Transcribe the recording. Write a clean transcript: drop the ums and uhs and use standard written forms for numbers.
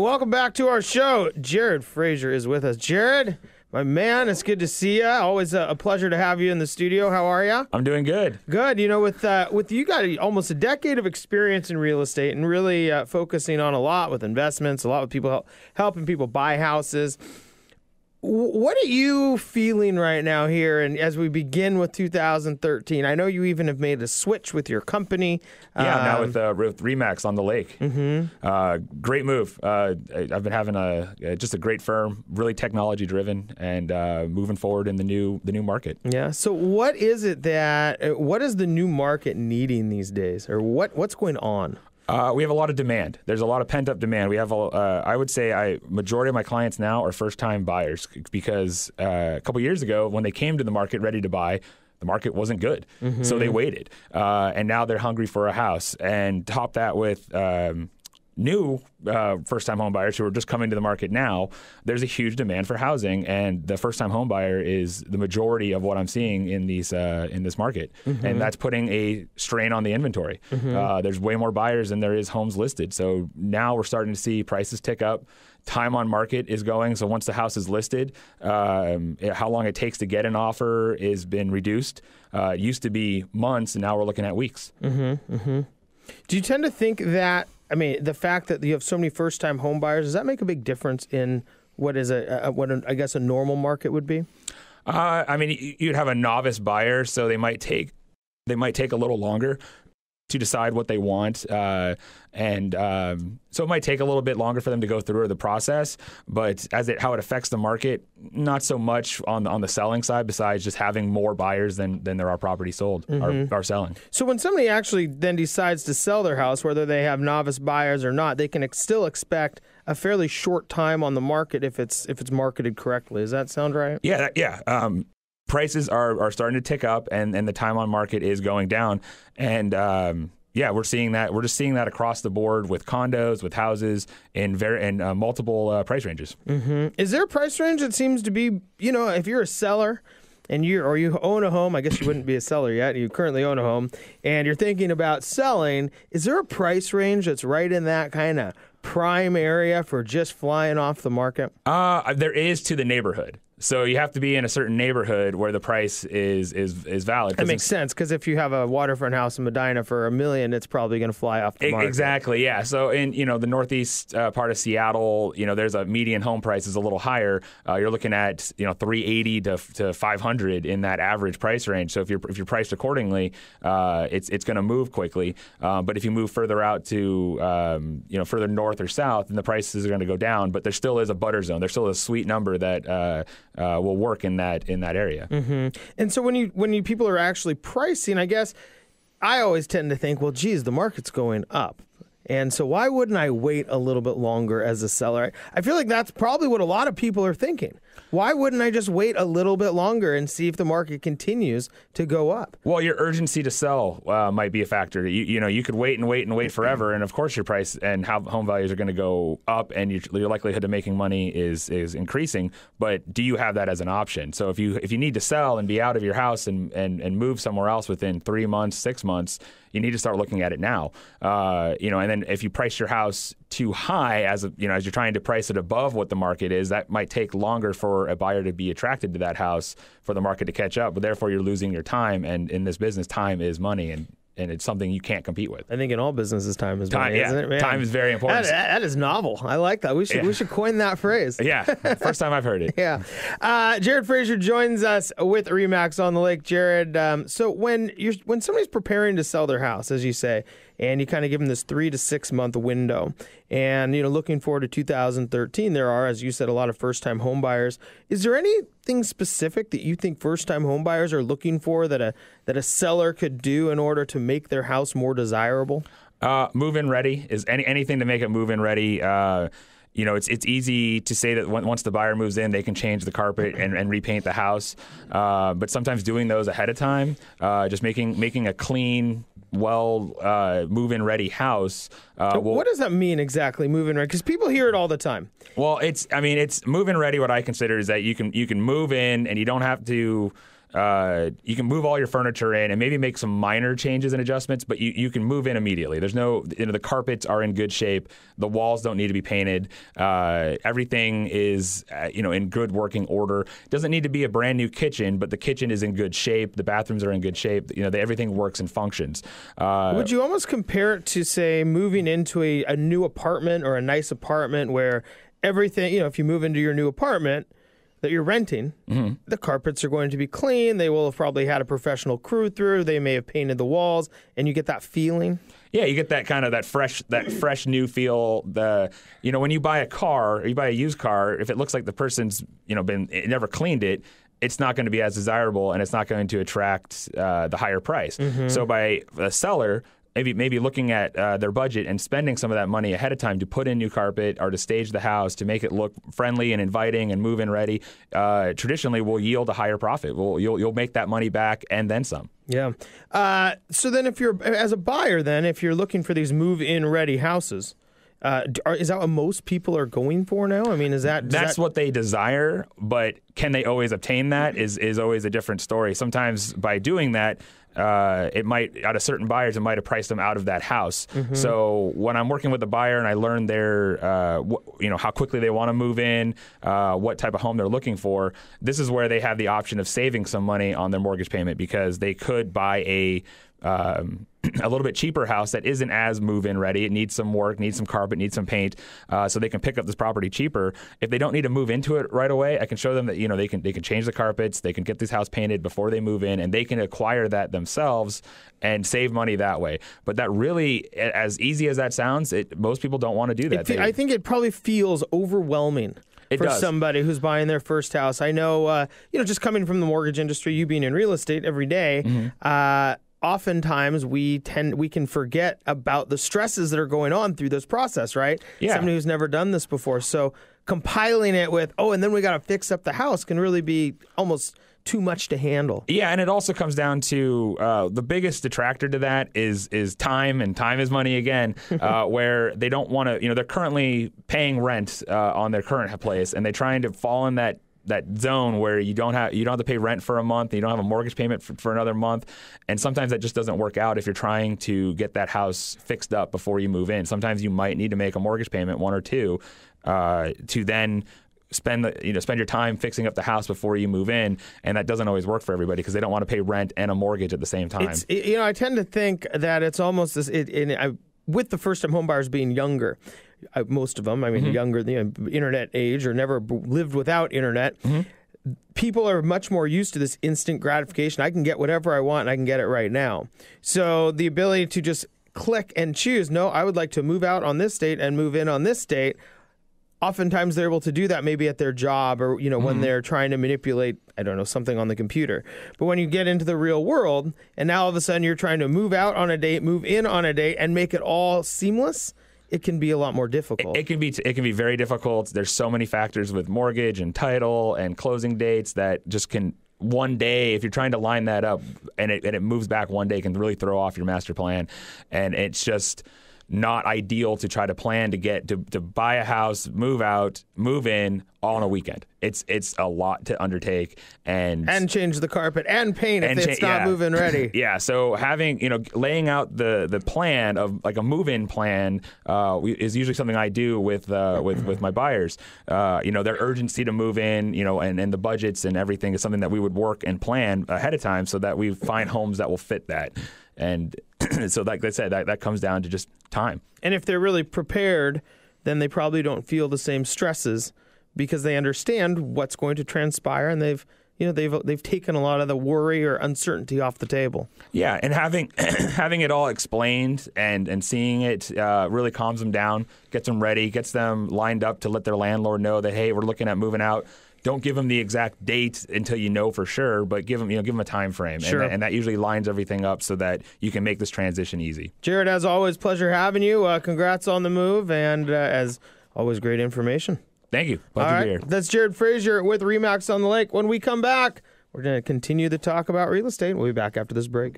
Welcome back to our show. Jared Fraser is with us. Jared, my man, it's good to see you. Always a pleasure to have you in the studio. How are you? I'm doing good. Good. You know, with you got almost a decade of experience in real estate and really focusing on a lot with investments, a lot with people helping people buy houses. What are you feeling right now here, and as we begin with 2013? I know you even have made a switch with your company. Yeah, now with RE/MAX on the lake. Mm-hmm. Great move. I've been having just a great firm, really technology driven, and moving forward in the new market. Yeah. So what is the new market needing these days, or what's going on? We have a lot of demand. There's a lot of pent-up demand. We have, I would say, majority of my clients now are first-time buyers because a couple years ago, when they came to the market ready to buy, the market wasn't good, so they waited, and now they're hungry for a house. And top that with new first-time home buyers who are just coming to the market now. There's a huge demand for housing, and the first-time home buyer is the majority of what I'm seeing in this market, and that's putting a strain on the inventory. There's way more buyers than there is homes listed, so now we're starting to see prices tick up. Time on market is going, so once the house is listed, how long it takes to get an offer has been reduced. It used to be months, and now we're looking at weeks. Do you tend to think that, I mean, the fact that you have so many first-time home buyers, does that make a big difference in what is I guess a normal market would be? I mean, you'd have a novice buyer, so they might take a little longer to decide what they want, and so it might take a little bit longer for them to go through the process. But how it affects the market, not so much on the selling side. Besides just having more buyers than there are properties sold are selling. So when somebody actually then decides to sell their house, whether they have novice buyers or not, they can still expect a fairly short time on the market if it's marketed correctly. Does that sound right? Yeah. Prices are starting to tick up, and the time on market is going down. And we're seeing that. We're just seeing that across the board with condos, with houses, in multiple price ranges. Is there a price range that seems to be, if you're a seller and you own a home, I guess you wouldn't be a seller yet, you currently own a home, and you're thinking about selling, is there a price range that's right in that kind of prime area for just flying off the market? There is to the neighborhood. So you have to be in a certain neighborhood where the price is valid. That makes sense, because if you have a waterfront house in Medina for $1 million, it's probably going to fly off the market. Exactly, yeah. So in the northeast part of Seattle, there's a median home price is a little higher. You're looking at $380 to $500 in that average price range. So if you're priced accordingly, it's going to move quickly. But if you move further out to further north or south, then the prices are going to go down. But there still is a butter zone. There's still a sweet number that will work in that area. And so when you people are actually pricing, I guess I always tend to think, well, geez, the market's going up. And so why wouldn't I wait a little bit longer as a seller? I feel like that's probably what a lot of people are thinking. Why wouldn't I just wait a little bit longer and see if the market continues to go up? Well, your urgency to sell might be a factor. You could wait and wait and wait forever, and of course your price and how home values are going to go up, and your likelihood of making money is increasing. But do you have that as an option? So if you need to sell and be out of your house and move somewhere else within 3 months, 6 months, you need to start looking at it now. And then if you price your house too high as you're trying to price it above what the market is, that might take longer for a buyer to be attracted to that house for the market to catch up. But therefore, you're losing your time. And in this business, time is money, and it's something you can't compete with. I think in all businesses, time is money, isn't it? Man? Time is very important. That is novel. I like that. We should coin that phrase. Yeah, first time I've heard it. Yeah. Jared Fraser joins us with RE/MAX on the lake. Jared, so when somebody's preparing to sell their house, as you say, and you kind of give them this 3 to 6 month window, and looking forward to 2013, there are, as you said, a lot of first-time home buyers. Is there anything specific that you think first-time home buyers are looking for that a seller could do in order to make their house more desirable? Move-in ready is anything to make it move-in ready. It's easy to say that once the buyer moves in, they can change the carpet and repaint the house. But sometimes doing those ahead of time, just making a clean, move-in ready house. What does that mean exactly, move-in ready? Because people hear it all the time. Well, it's move-in ready. What I consider is that you can move in and you don't have to You can move all your furniture in and maybe make some minor changes and adjustments, but you can move in immediately. There's no, the carpets are in good shape. The walls don't need to be painted. Everything is, in good working order. It doesn't need to be a brand new kitchen, but the kitchen is in good shape. The bathrooms are in good shape. Everything works and functions. Would you almost compare it to, say, moving into a new apartment or a nice apartment where everything, if you move into your new apartment that you're renting, the carpets are going to be clean. They will have probably had a professional crew through. They may have painted the walls, and you get that feeling. Yeah, you get that kind of that fresh new feel. When you buy a car, or you buy a used car, if it looks like the person's never cleaned it, it's not going to be as desirable, and it's not going to attract the higher price. So by a seller, maybe looking at their budget and spending some of that money ahead of time to put in new carpet or to stage the house to make it look friendly and inviting and move-in ready, traditionally will yield a higher profit. You'll make that money back and then some. Yeah. So then as a buyer, if you're looking for these move-in ready houses, is that what most people are going for now? I mean, that's what they desire, but can they always obtain that is always a different story. Sometimes by doing that, it might, out of certain buyers, it might have priced them out of that house. So when I'm working with a buyer and I learn their, how quickly they want to move in, what type of home they're looking for, this is where they have the option of saving some money on their mortgage payment, because they could buy a little bit cheaper house that isn't as move-in ready. It needs some work, needs some carpet, needs some paint, so they can pick up this property cheaper. If they don't need to move into it right away, I can show them that they can change the carpets, they can get this house painted before they move in, and they can acquire that themselves and save money that way. But that really, as easy as that sounds, most people don't want to do that. I think it probably feels overwhelming. For somebody who's buying their first house. I know, just coming from the mortgage industry, you being in real estate every day, oftentimes we can forget about the stresses that are going on through this process, right? Yeah. Somebody who's never done this before. So compiling it with, and then we got to fix up the house can really be almost too much to handle. Yeah, and it also comes down to the biggest detractor to that is time, and time is money again, where they don't want to, they're currently paying rent on their current place, and they're trying to fall in that zone where you don't have to pay rent for a month, and you don't have a mortgage payment for another month, and sometimes that just doesn't work out if you're trying to get that house fixed up before you move in. Sometimes you might need to make a mortgage payment, one or two, to then spend your time fixing up the house before you move in, and that doesn't always work for everybody because they don't want to pay rent and a mortgage at the same time. I tend to think that it's almost this. With the first-time home buyers being younger. Most of them, younger, internet age, or never lived without internet. People are much more used to this instant gratification. I can get whatever I want, and I can get it right now. So the ability to just click and choose, no, I would like to move out on this date and move in on this date. Oftentimes they're able to do that maybe at their job or, when they're trying to manipulate, something on the computer. But when you get into the real world and now all of a sudden you're trying to move out on a date, move in on a date, and make it all seamless, it can be a lot more difficult. It can be very difficult. There's so many factors with mortgage and title and closing dates that just can, one day, if you're trying to line that up and it moves back one day, can really throw off your master plan. And it's just not ideal to try to plan to buy a house, move out, move in all on a weekend. It's a lot to undertake and change the carpet and paint if it's not move-in ready. Yeah, so having laying out the plan of like a move-in plan is usually something I do with my buyers. Their urgency to move in, and the budgets and everything is something that we would work and plan ahead of time so that we find homes that will fit that. And so, like I said, that comes down to just time. And if they're really prepared, then they probably don't feel the same stresses because they understand what's going to transpire, and they've taken a lot of the worry or uncertainty off the table. Yeah, and having it all explained and seeing it really calms them down, gets them ready, gets them lined up to let their landlord know that, hey, we're looking at moving out. Don't give them the exact date until you know for sure, but give them a time frame. Sure. And that usually lines everything up so that you can make this transition easy. Jared, as always, pleasure having you. Congrats on the move, and as always, great information. Thank you. Glad to be here. That's Jared Fraser with RE/MAX on the Lake. When we come back, we're going to continue the talk about real estate. We'll be back after this break.